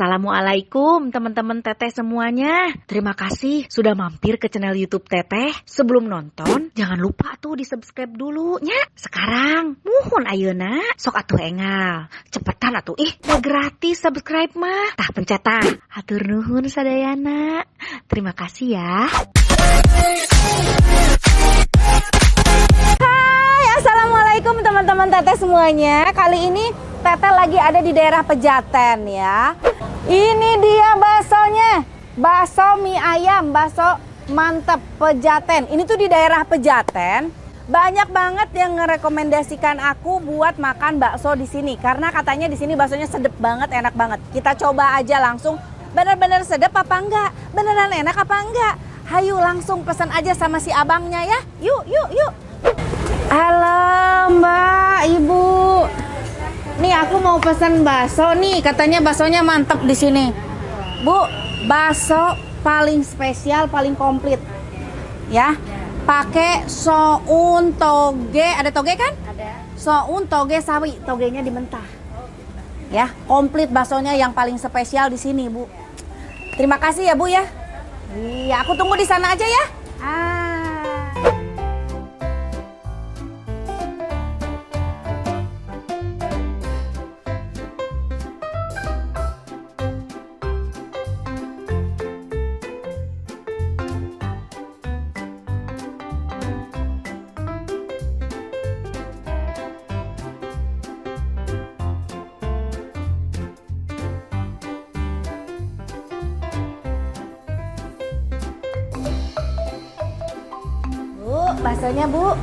Assalamualaikum teman-teman Teteh semuanya. Terima kasih sudah mampir ke channel YouTube Teteh. Sebelum nonton, jangan lupa tuh di subscribe dulu nya. Sekarang, muhun ayeuna, sok atuh engal. Cepetan atuh, udah gratis subscribe mah. Tah pencet tah. Hatur nuhun sadayana. Terima kasih ya. Hai, assalamualaikum teman-teman Teteh semuanya. Kali ini Teteh lagi ada di daerah Pejaten ya. Ini dia baksonya, bakso mie ayam, bakso mantep Pejaten. Ini tuh di daerah Pejaten. Banyak banget yang ngerekomendasikan aku buat makan bakso di sini karena katanya di sini baksonya sedep banget, enak banget. Kita coba aja langsung. Bener-bener sedep apa enggak? Beneran enak apa enggak? Hayu langsung pesan aja sama si abangnya ya. Yuk. Halo Mbak, Ibu. Nih aku mau pesan bakso nih, katanya baksonya mantep di sini. Bu, bakso paling spesial, paling komplit. Ya. Pakai soun toge, ada toge kan? Ada. Soun toge sawi, togenya dimentah. Ya, komplit baksonya yang paling spesial di sini, Bu. Terima kasih ya, Bu ya. Iya, aku tunggu di sana aja ya. Baksonya Bu.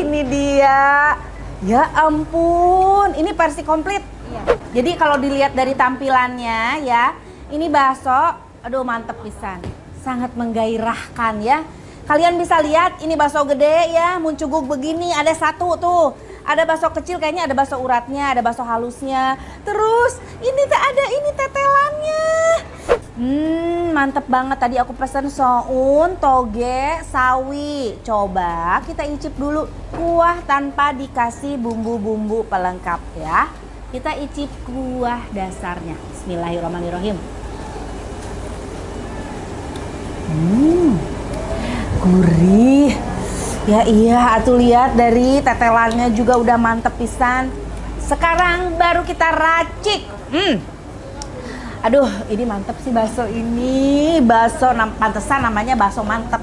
Ini dia. Ya ampun, ini versi komplit. Iya. Jadi kalau dilihat dari tampilannya ya, ini bakso, aduh mantep pisan. Sangat menggairahkan ya. Kalian bisa lihat ini bakso gede ya, muncuguk begini, ada satu tuh. Ada bakso kecil kayaknya ada bakso uratnya, ada bakso halusnya. Terus ini ada ini tetelannya. Mantep banget. Tadi aku pesan soun, toge, sawi. Coba kita icip dulu kuah tanpa dikasih bumbu-bumbu pelengkap ya. Kita icip kuah dasarnya. Bismillahirrahmanirrahim. Gurih. Ya iya, atuh lihat dari tetelannya juga udah mantep pisan. Sekarang baru kita racik. Aduh, ini mantep sih bakso ini. Bakso pantesan namanya bakso mantep.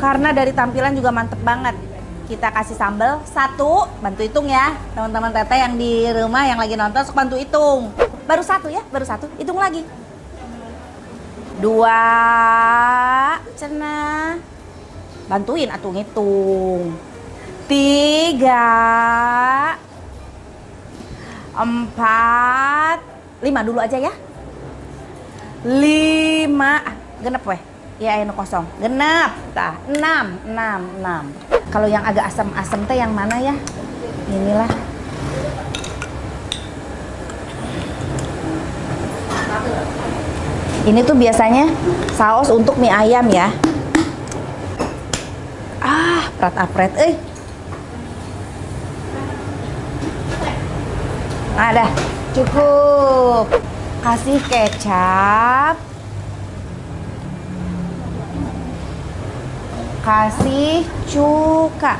Karena dari tampilan juga mantep banget. Kita kasih sambal satu, bantu hitung ya. Teman-teman Teteh yang di rumah yang lagi nonton, sok bantu hitung. Baru satu ya, baru satu. Hitung lagi. 2, cenah. Bantuin atuh ngitung. 3, 4, 5 dulu aja ya. 5, genep weh. Ya anu kosong. Genep. Tah, 6. Kalau yang agak asam-asam teh yang mana ya? Inilah. Ini tuh biasanya saus untuk mie ayam ya. Prat-apret Ada, cukup. Kasih kecap. Kasih cuka.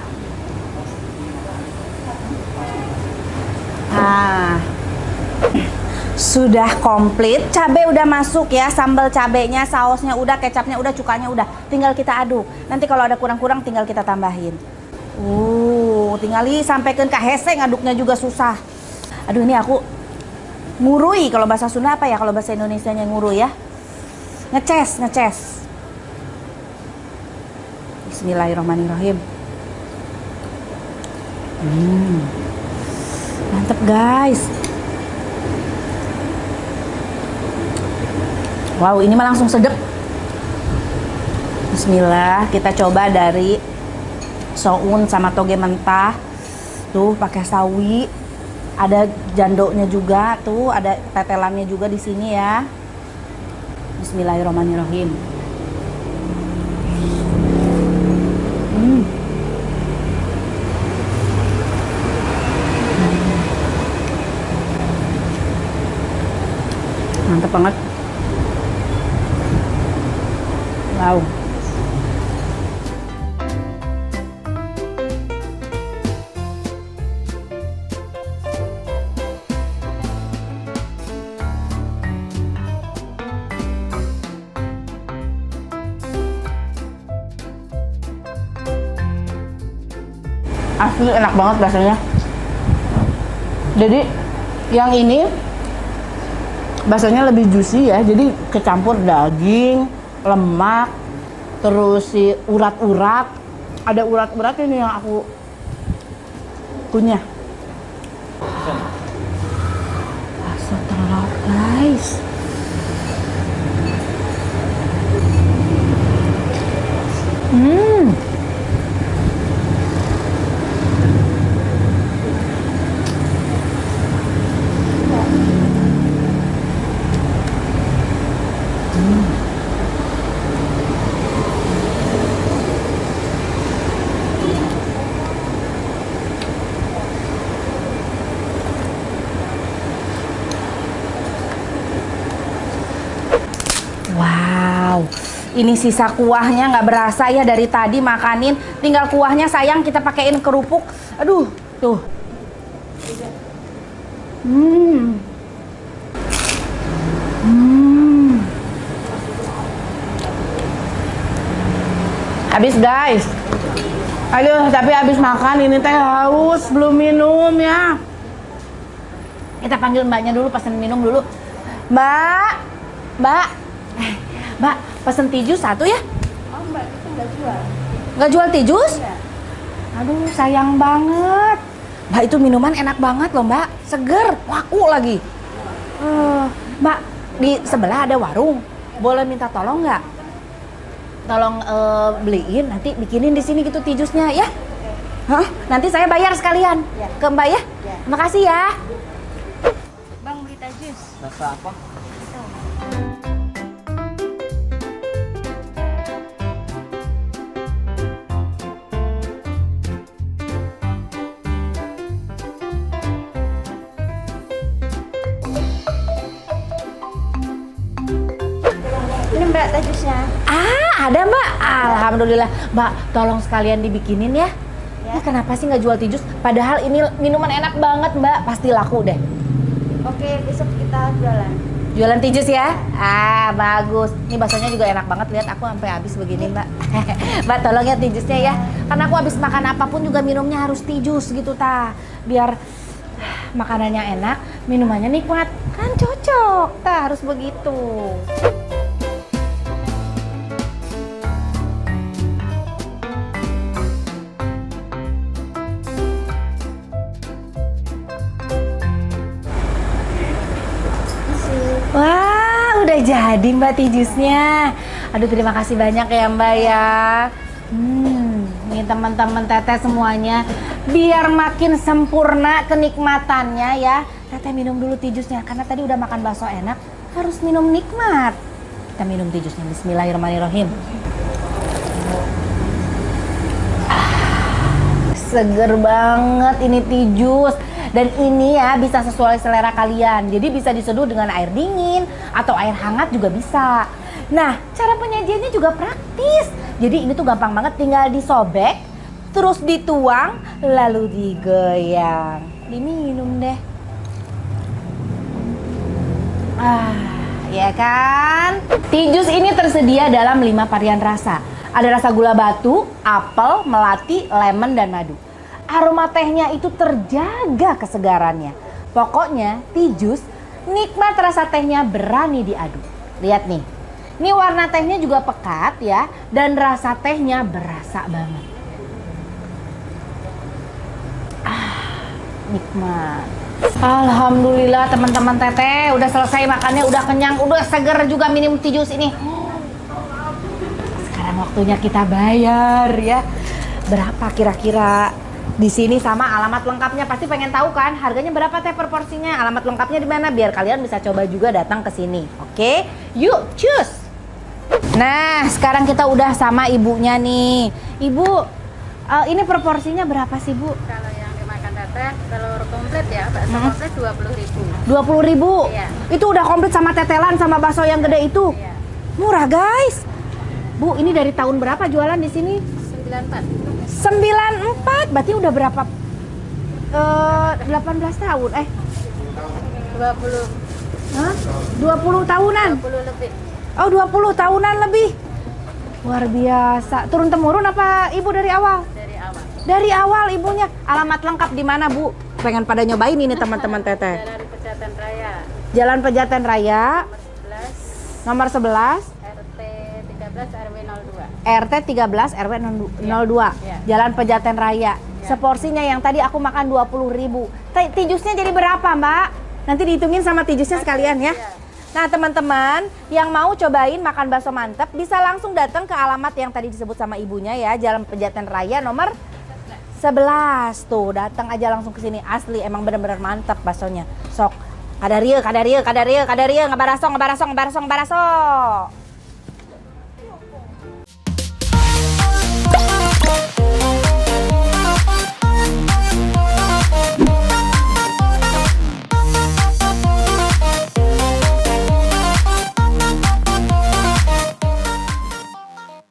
Sudah komplit, cabai udah masuk ya, sambal cabenya, sausnya udah, kecapnya udah, cukanya udah. Tinggal kita aduk. Nanti kalau ada kurang-kurang tinggal kita tambahin. Tinggal sampaikan ke hese, ngaduknya juga susah. Aduh, ini aku ngurui. Kalau bahasa Sunda apa ya? Kalau bahasa Indonesianya ngurui ya. Ngeces. Bismillahirrahmanirrahim. Mantep guys. Wow, ini mah langsung sedep. Bismillah, kita coba dari soun sama toge mentah. Tuh pakai sawi. Ada jandonya juga, tuh ada tetelannya juga di sini ya. Bismillahirrahmanirrahim. Mantap banget. Wow. Asli enak banget baksonya. Jadi yang ini baksonya lebih juicy ya. Jadi kecampur daging, lemak, terus si urat-urat. Ada urat-urat ini yang aku punya. Bakso telur guys. Wow, ini sisa kuahnya nggak berasa ya dari tadi makanin. Tinggal kuahnya sayang kita pakein kerupuk. Aduh, tuh. Habis guys. Aduh, tapi habis makan ini teh haus, belum minum ya. Kita panggil mbaknya dulu, pesen minum dulu. Mbak, Mbak, pesen tijus satu ya? Oh mbak, itu nggak jual. Nggak jual tijus? Iya. Aduh, sayang banget. Mbak, itu minuman enak banget loh mbak, seger, laku lagi. Mbak, di sebelah ada warung, boleh minta tolong nggak? Tolong beliin, nanti bikinin di sini gitu tijusnya ya. Hah? Nanti saya bayar sekalian Ya. ke mbak ya. Ya. Makasih ya. Bang beli tajus. Rasa apa? Ini mbak tajusnya. Ada mbak. Alhamdulillah. Mbak, tolong sekalian dibikinin ya. Ya. Ini kenapa sih nggak jual tijus? Padahal ini minuman enak banget mbak. Pasti laku deh. Oke, besok kita jualan. Jualan tijus ya? Bagus. Ini baksonya juga enak banget. Lihat aku sampai habis begini mbak. Mbak, tolong ya tijusnya ya. Karena aku habis makan apapun juga minumnya harus tijus gitu ta. Biar makanannya enak, minumannya nikmat. Kan cocok. Ta, harus begitu. Wah, udah jadi mbak tijusnya. Aduh, terima kasih banyak ya mbak ya. Nih teman-teman teteh semuanya, biar makin sempurna kenikmatannya ya. Teteh minum dulu tijusnya, karena tadi udah makan bakso enak, harus minum nikmat. Kita minum tijusnya, bismillahirrahmanirrahim. Seger banget ini tijus. Dan ini ya bisa sesuai selera kalian. Jadi bisa diseduh dengan air dingin atau air hangat juga bisa. Nah, cara penyajiannya juga praktis. Jadi ini tuh gampang banget, tinggal disobek, terus dituang, lalu digoyang. Diminum deh. Ya kan? Tijus ini tersedia dalam 5 varian rasa. Ada rasa gula batu, apel, melati, lemon, dan madu. Aroma tehnya itu terjaga kesegarannya. Pokoknya tijus nikmat, rasa tehnya berani diadu. Lihat nih, ini warna tehnya juga pekat ya, dan rasa tehnya berasa banget. Nikmat. Alhamdulillah teman-teman teteh udah selesai makannya, udah kenyang, udah seger juga minum tijus ini. Sekarang waktunya kita bayar ya. Berapa kira-kira? Di sini sama alamat lengkapnya, pasti pengen tahu kan harganya berapa teh per porsinya, alamat lengkapnya di mana, biar kalian bisa coba juga datang ke sini. Oke, yuk cus. Nah, sekarang kita udah sama ibunya nih. Ibu, ini proporsinya berapa sih bu? Kalau yang dimakan teteh telur komplit komplit ya, bakso komplit 20.000. 20.000. Iya. Itu udah komplit sama tetelan sama bakso yang gede itu. Iya. Murah, guys. Bu, ini dari tahun berapa jualan di sini? 94. 94. Berarti udah berapa? 18 tahun. 20 Hah? 20 tahunan. 20 lebih. Oh, 20 tahunan lebih. Luar biasa. Turun temurun apa ibu dari awal? Dari awal. Dari awal ibunya. Alamat lengkap di mana, Bu? Pengen pada nyobain ini teman-teman teteh. Jalan Pejaten Raya Jalan Pejaten Raya nomor 11 nomor 11 RT 13 RW 02. RT 13 RW 02. Iya. Jalan Pejaten Raya. Seporsinya yang tadi aku makan 20.000. Tijusnya jadi berapa, Mbak? Nanti dihitungin sama tijusnya sekalian ya. Iya. Nah, teman-teman yang mau cobain makan bakso mantep bisa langsung datang ke alamat yang tadi disebut sama ibunya ya, Jalan Pejaten Raya nomor 11. Tuh, datang aja langsung ke sini. Asli emang bener-bener mantep baksonya. Sok. Kadarieu, ngabaraso.